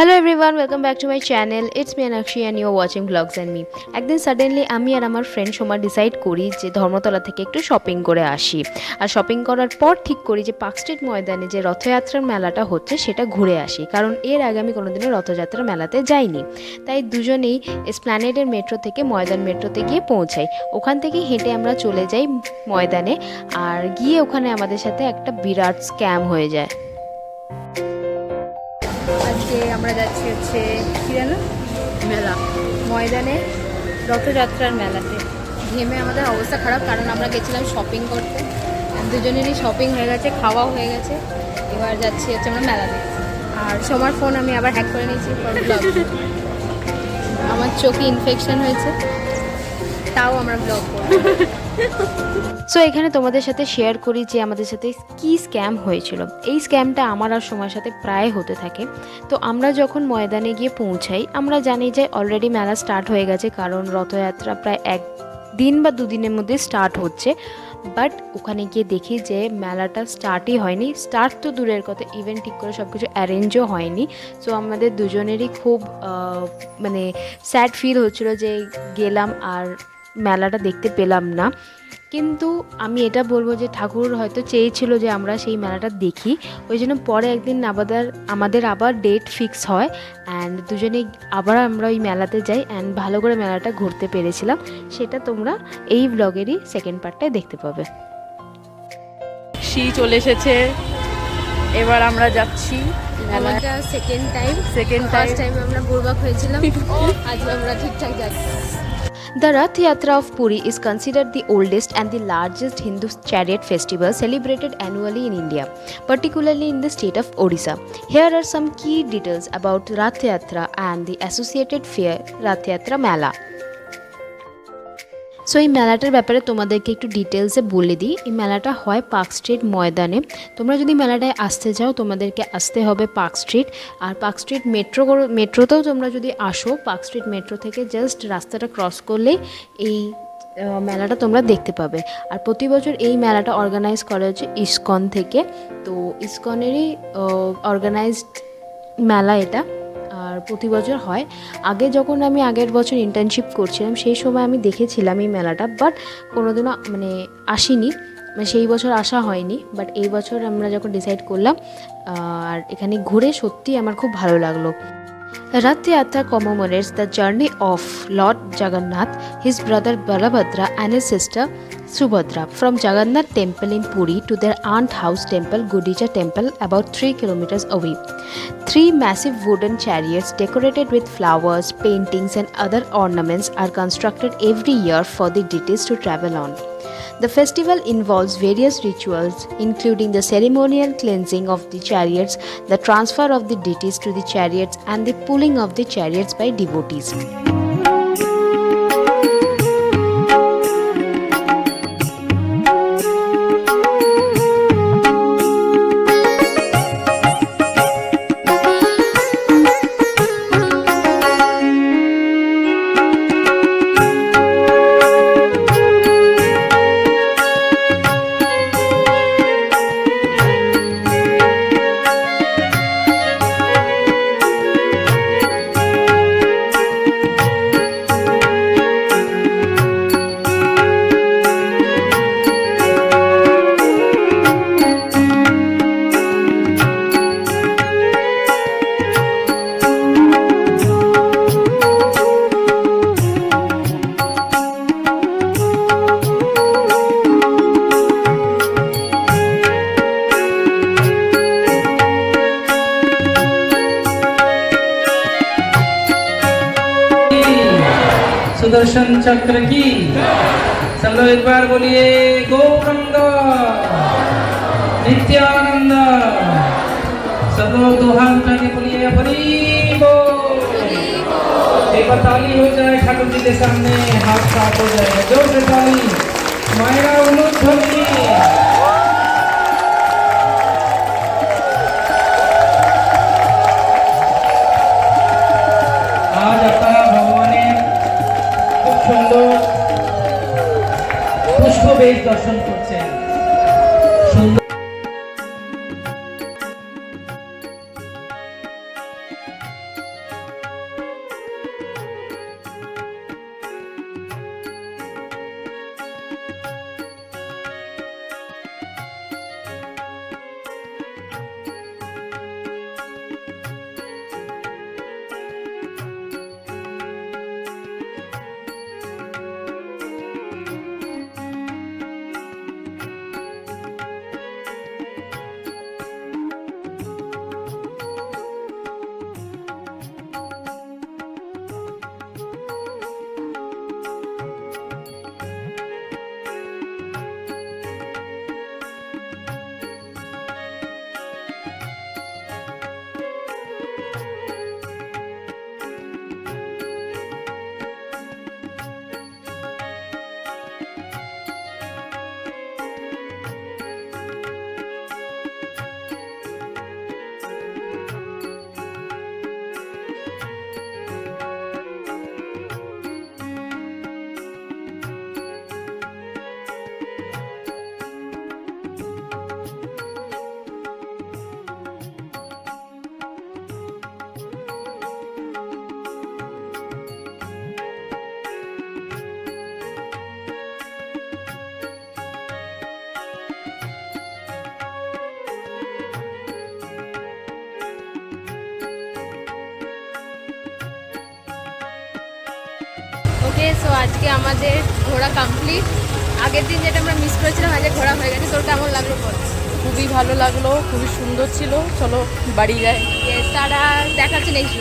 Hello everyone, welcome back to my channel. It's me Anakshi and you are watching vlogs and me. একদিন suddenly আমি আর আমার friend Soma decide করি যে ধর্মতলা থেকে একটু শপিং করে আসি। আর শপিং করার পর ঠিক করি যে পার্ক স্ট্রিট ময়দানে যে রথযাত্রার মেলাটা হচ্ছে সেটা ঘুরে আসি, কারণ এর আগে আমি কোনোদিনও রথযাত্রার মেলাতে যাইনি। তাই দুজনেই এসপ্ল্যানেডের মেট্রো থেকে ময়দান মেট্রোতে গিয়ে পৌঁছাই। ওখান থেকে হেঁটে আমরা চলে যাই ময়দানে, আর গিয়ে ওখানে আমাদের সাথে একটা বিরাট স্ক্যাম হয়ে যায়। আজকে আমরা যাচ্ছি হচ্ছে কি জানো, মেলা, ময়দানে রথযাত্রার মেলাতে। ঘেমে আমাদের অবস্থা খারাপ, কারণ আমরা গেছিলাম শপিং করতে। দুজনেরই শপিং হয়ে গেছে, খাওয়াও হয়ে গেছে। এবার যাচ্ছি হচ্ছে আমরা মেলা দেখতে। আর সোমার ফোন আমি আবার হ্যাক করে নিয়েছি ফর ব্লগ। আমার চোখে ইনফেকশন হয়েছে, তাও আমরা ব্লগ করবো। সো এখানে তোমাদের সাথে শেয়ার করি যে আমাদের সাথে কি স্ক্যাম হয়েছিল। এই স্ক্যামটা আমার আর সময়ের সাথে প্রায় হতে থাকে। তো আমরা যখন ময়দানে গিয়ে পৌঁছাই, আমরা জানি যে অলরেডি মেলা স্টার্ট হয়ে গেছে, কারণ রথযাত্রা প্রায় একদিন বা দুদিনের মধ্যে স্টার্ট হচ্ছে। বাট ওখানে গিয়ে দেখি যে মেলাটা স্টার্টই হয়নি। স্টার্ট তো দূরের কথা, ইভেন্ট ঠিক করে সব কিছু অ্যারেঞ্জও হয়নি। সো আমাদের দুজনেরই খুব মানে স্যাড ফিল হচ্ছিলো যে গেলাম আর মেলাটা দেখতে পেলাম না। কিন্তু আমি এটা বলবো যে ঠাকুর হয়তো চেয়েছিল যে আমরা সেই মেলাটা দেখি, ওই জন্য পরে একদিন আমাদের আবার ডেট ফিক্স হয় অ্যান্ড দুজনে আবার আমরা ওই মেলাতে যাই অ্যান্ড ভালো করে মেলাটা ঘুরতে পেরেছিলাম। সেটা তোমরা এই ব্লগেরই সেকেন্ড পার্টটায় দেখতে পাবে। চলে এসেছে, এবার আমরা যাচ্ছি মেলাটা সেকেন্ড টাইম। ফার্স্ট টাইম আমরা বুড়বাক হয়েছিলাম, আজ আমরা ঠিকঠাক যাচ্ছি। The Rath Yatra of Puri is considered the oldest and the largest Hindu chariot festival celebrated annually in India, particularly in the state of Odisha. Here are some key details about Rath Yatra and the associated fair Rath Yatra Mela. So এই মেলাটার ব্যাপারে তোমাদেরকে একটু ডিটেলসে বলে দিই। এই মেলাটা হয় পার্ক স্ট্রিট ময়দানে। তোমরা যদি মেলাটায় আসতে চাও তোমাদেরকে আসতে হবে পার্ক স্ট্রিট। আর পার্ক স্ট্রিট মেট্রোতেও তোমরা যদি আসো, পার্ক স্ট্রিট মেট্রো থেকে জাস্ট রাস্তাটা ক্রস করলেই এই মেলাটা তোমরা দেখতে পাবে। আর প্রতি বছর এই মেলাটা অর্গানাইজ করা হচ্ছে ইসকন থেকে। তো ইসকনেরই অর্গানাইজড মেলা এটা, আর প্রতি বছর হয়। যখন আমি আগের বছর ইন্টার্নশিপ করছিলাম সেই সময় আমি দেখেছিলাম এই মেলাটা, বাট কোনোদিনও আসিনি, সেই বছর আসা হয়নি। বাট এই বছর আমরা যখন ডিসাইড করলাম, আর এখানে ঘুরে সত্যি আমার খুব ভালো লাগলো। Rath Yatra commemorates the journey of Lord Jagannath, his brother Balabhadra and his sister Subhadra from Jagannath Temple in Puri to their aunt house temple Gudija Temple about 3 kilometers away. 3 massive wooden chariots decorated with flowers, paintings and other ornaments are constructed every year for the deities to travel on. The festival involves various rituals, including the ceremonial cleansing of the chariots, the transfer of the deities to the chariots, and the pulling of the chariots by devotees. Sudarshan चक्र की सब लोग एक बार बोलिए गौरंग नित्यानंद। सब लोग 2 हाथ उठा के बोलिए हरि बोल। एक बार ताली हो जाए ठाकुर जी के सामने, हाथ साफ हो जाए, जोर से ताली, मायरा उलूध्वनि। आज अपना भगवान সুন্দর পুষ্প বেশ দর্শন করছেন। ওকে, সো আজকে আমাদের ঘোরা কমপ্লিট। আগের দিন যেটা আমরা মিস করেছিলাম আজকে ঘোরা হয়ে গেছে। তোর কেমন লাগলো বল? খুবই ভালো লাগলো, খুবই সুন্দর ছিল। চলো বাড়ি যাই। তারা দেখাচ্ছে নেক্সট